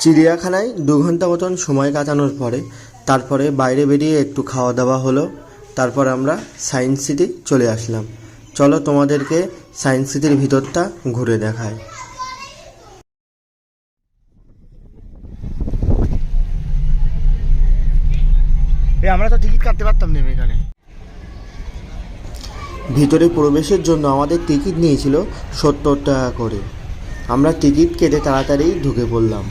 চিড়িয়াখানায় 2 ঘন্টা মতন সময় কাটানোর পরে তারপরে বাইরে বেরিয়ে একটু খাওয়া দাওয়া হলো। তারপর আমরা সায়েন্স সিটি চলে আসলাম। চলো তোমাদেরকে সায়েন্স সিটির ভিতরটা ঘুরে দেখাই। আমরা তো টিকিট কাটতে পারতাম না এখানে। ভিতরে প্রবেশের জন্য আমাদের টিকিট নিয়েছিল 70 টাকা করে। আমরা টিকিট কেটে তাড়াতাড়ি ঢুকে পড়লাম।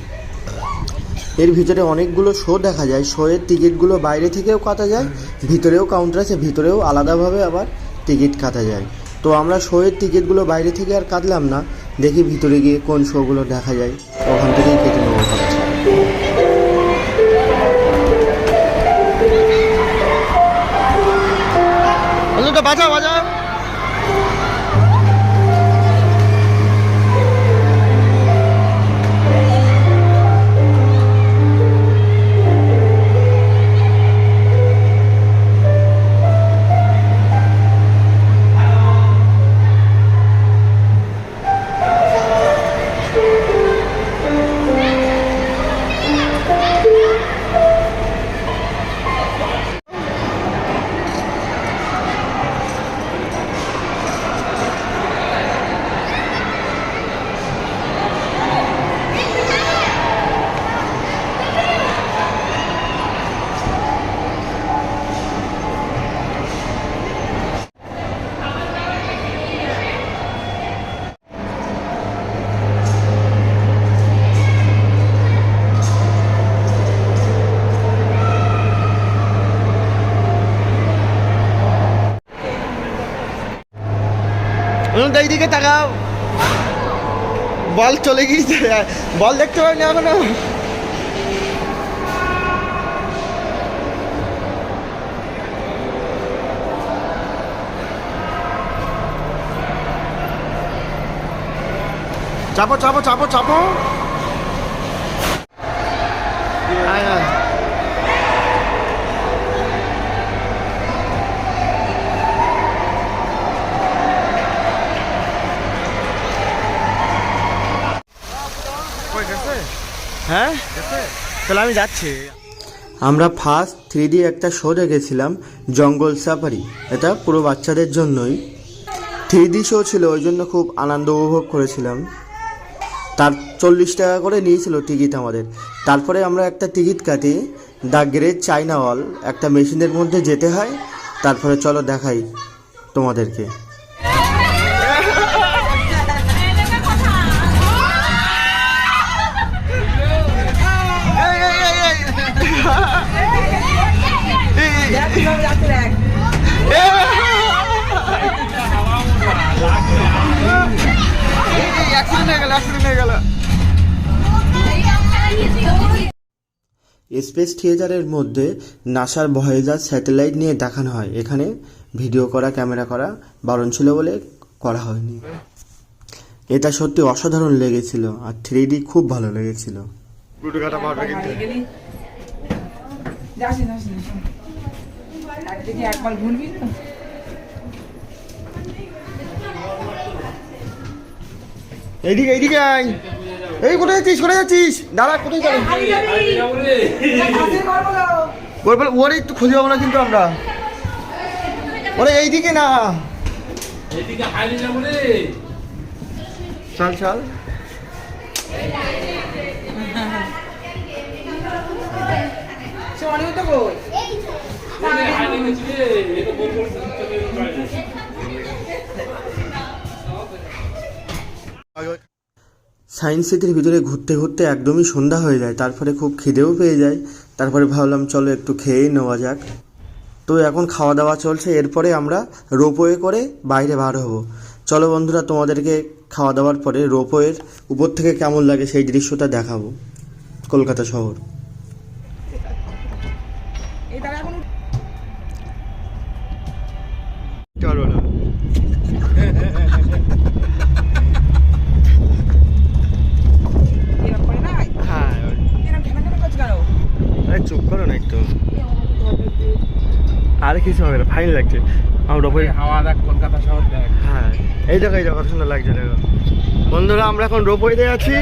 এর ভিতরে অনেকগুলো শো দেখা যায়। শোয়ের টিকিটগুলো বাইরে থেকেও কাটা যায়, ভিতরেও কাউন্টার আছে, ভিতরেও আলাদাভাবে আবার টিকিট কাটা যায়। তো আমরা শোয়ের টিকিটগুলো বাইরে থেকে আর কাটলাম না, দেখি ভিতরে গিয়ে কোন শোগুলো দেখা যায়, ওখান থেকেই কেটে নেবো ভাবছি। বাজাও বাজাও। এইদিকে তাকাও। বল চলে গিয়েছে, বল দেখতে পাই না এখনো। চাপো চাপো চাপো চাপো। হ্যাঁ তাহলে আমি যাচ্ছি। আমরা ফার্স্ট 3D একটা শো দেখেছিলাম, জঙ্গল সাফারি। এটা পুরো বাচ্চাদের জন্যই 3D শো ছিল, ওই জন্য খুব আনন্দ উপভোগ করেছিলাম। তার 40 টাকা করে নিয়েছিল টিকিট আমাদের। তারপরে আমরা একটা টিকিট কাটি, দ্য গ্রেট চাইনা ওয়াল। একটা মেশিনের মধ্যে যেতে হয়। তারপরে চলো দেখাই তোমাদেরকে। স্পেস থিয়েটারের মধ্যে নাসার ভয়েজার স্যাটেলাইট নিয়ে দেখানো হয়। এখানে ভিডিও করা, ক্যামেরা করা বারণ ছিল বলে করা হয়নি। এটা সত্যি অসাধারণ লেগেছিল, আর 3D খুব ভালো লেগেছিল। এইদিকে এইদিকে আয়। এই কোথায় যাচ্ছিস, কোথায় যাচ্ছিস? দাঁড়া, কোথায় যাবি? ওরে একটু খুঁজে পাবো না কিন্তু আমরা। ওরে এইদিকে না, চল চল। সায়েন্স সিটির ভিতরে ঘুরতে ঘুরতে একদমই সন্ধ্যা হয়ে যায়। তারপরে খুব খিদেও পেয়ে যায়। তারপরে ভাবলাম চলো একটু খেয়েই নেওয়া যাক। তো এখন খাওয়া দাওয়া চলছে। এরপরে আমরা রোপওয়ে করে বাইরে বার হব। চলো বন্ধুরা, তোমাদেরকে খাওয়া দাওয়ার পরে রোপওয়ের উপর থেকে কেমন লাগে সেই দৃশ্যটা দেখাবো, কলকাতা শহর। চলো না, চুপ করো না একটু। আর কিছু হবে না, ফাইন লাগছে। আমরা হাওয়া দেখ, কলকাতা শহর দেখ। হ্যাঁ এই জায়গায় কত সুন্দর লাগছে দেখো বন্ধুরা। আমরা এখন রোপওয়েতে আছি।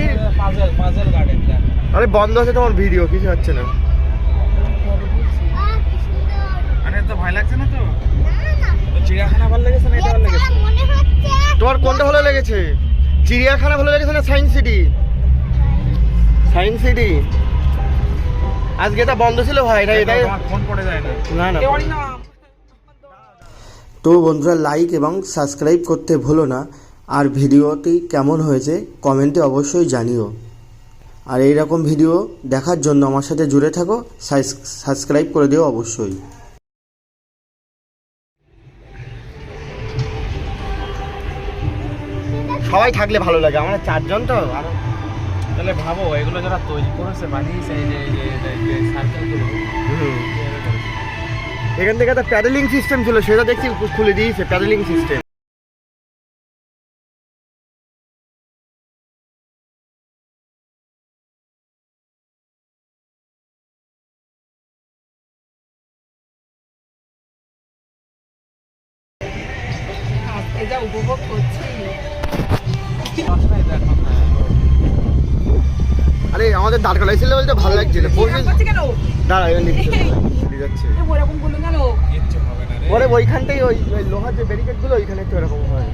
Puzzle garden. আরে বন্ধ আছে তোমার ভিডিও, কিছু হচ্ছে না। আরে তো ভয় লাগছে না তো? তো চিড়িয়াখানা ভালো লেগেছে না এটা ভালো লেগেছে? তোমার কোনটা ভালো লেগেছে? চিড়িয়াখানা ভালো লেগেছে না সায়েন্স সিটি? সায়েন্স সিটি আজকে এটা বন্ধ ছিল ভাই, এটাই ফোন পড়ে যায় না। না না। তো বন্ধুরা, লাইক এবং সাবস্ক্রাইব করতে ভুলো না। আর ভিডিওটি কেমন হয়েছে কমেন্টে অবশ্যই জানিও। আর এই রকম ভিডিও দেখার জন্য আমার সাথে জুড়ে থাকো, সাবস্ক্রাইব করে দিও অবশ্যই। সবাই থাকলে ভালো লাগে, আমরা 4 জন তো। আর তাহলে ভাবো এগুলো যারা তৈরি করেছে বানিয়েছে এই যে সার্কেলগুলো, এখান থেকে একটা প্যাডেলিং সিস্টেম ছিল, সেটা দেখছি খুলে দিয়েছে প্যাডেলিং সিস্টেম। যা উপভোগ করছি। আরে আমাদের দাঁড় করাইছিল বলতে ভালো লাগছিল। কেন দাঁড়া যাচ্ছে ওরকম বলুন কেন? কিচ্ছু হবে না রে। ওরে ওইখানটাই ওই লোহার যে ব্যারিকেড গুলো ওইখানে একটু এরকম হয়।